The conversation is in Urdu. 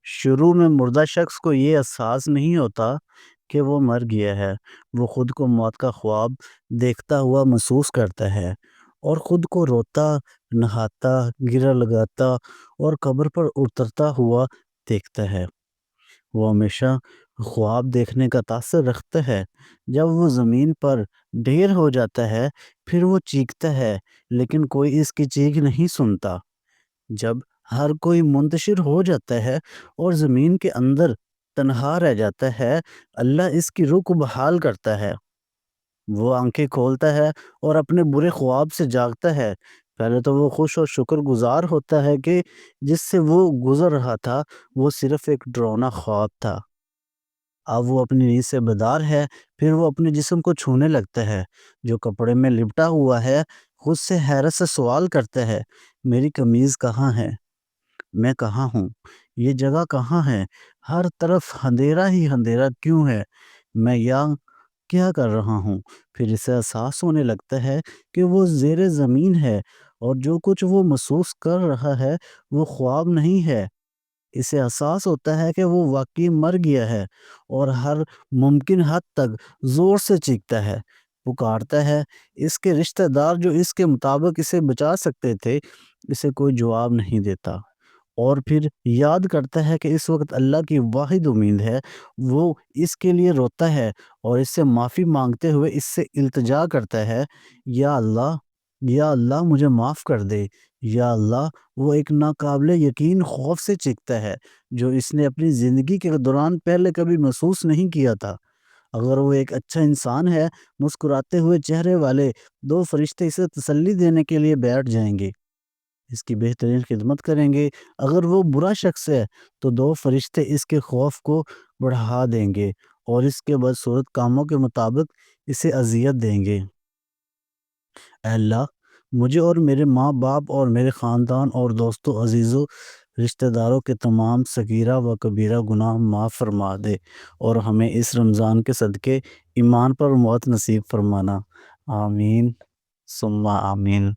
شروع میں مردہ شخص کو یہ احساس نہیں ہوتا کہ وہ مر گیا ہے۔ وہ خود کو موت کا خواب دیکھتا ہوا محسوس کرتا ہے اور خود کو روتا، نہاتا، گرہ لگاتا اور قبر پر اترتا ہوا دیکھتا ہے۔ وہ ہمیشہ خواب دیکھنے کا تاثر رکھتا ہے۔ جب وہ زمین پر ڈھیر ہو جاتا ہے پھر وہ چیختا ہے لیکن کوئی اس کی چیخ نہیں سنتا۔ جب ہر کوئی منتشر ہو جاتا ہے اور زمین کے اندر تنہا رہ جاتا ہے، اللہ اس کی روح کو بحال کرتا ہے۔ وہ آنکھیں کھولتا ہے اور اپنے برے خواب سے جاگتا ہے۔ پہلے تو وہ خوش اور شکر گزار ہوتا ہے کہ جس سے وہ گزر رہا تھا وہ صرف ایک ڈراؤنا خواب تھا۔ اب وہ اپنی نیند سے بیدار ہے، پھر وہ اپنے جسم کو چھونے لگتا ہے جو کپڑے میں لپٹا ہوا ہے۔ خود سے حیرت سے سوال کرتا ہے، میری قمیض کہاں ہے؟ میں کہاں ہوں؟ یہ جگہ کہاں ہے؟ ہر طرف اندھیرا ہی اندھیرا کیوں ہے؟ میں یہاں کیا کر رہا ہوں؟ پھر اسے احساس ہونے لگتا ہے کہ وہ زیر زمین ہے اور جو کچھ وہ محسوس کر رہا ہے وہ خواب نہیں ہے۔ اسے احساس ہوتا ہے کہ وہ واقعی مر گیا ہے اور ہر ممکن حد تک زور سے چیختا ہے، پکارتا ہے۔ اس کے رشتہ دار جو اس کے مطابق اسے بچا سکتے تھے اسے کوئی جواب نہیں دیتا، اور پھر یاد کرتا ہے کہ اس وقت اللہ کی واحد امید ہے۔ وہ اس کے لیے روتا ہے اور اس سے معافی مانگتے ہوئے اس سے التجا کرتا ہے، یا اللہ، یا اللہ مجھے معاف کر دے، یا اللہ۔ وہ ایک ناقابل یقین خوف سے چیختا ہے جو اس نے اپنی زندگی کے دوران پہلے کبھی محسوس نہیں کیا تھا۔ اگر وہ ایک اچھا انسان ہے، مسکراتے ہوئے چہرے والے دو فرشتے اسے تسلی دینے کے لیے بیٹھ جائیں گے، اس کی بہترین خدمت کریں گے۔ اگر وہ برا شخص ہے تو دو فرشتے اس کے خوف کو بڑھا دیں گے اور اس کے بدصورت کاموں کے مطابق اسے اذیت دیں گے۔ اے اللہ، مجھے اور میرے ماں باپ اور میرے خاندان اور دوستوں، عزیزوں، رشتہ داروں کے تمام صغیرہ و کبیرہ گناہ معاف فرما دے اور ہمیں اس رمضان کے صدقے ایمان پر موت نصیب فرمانا۔ آمین ثم آمین۔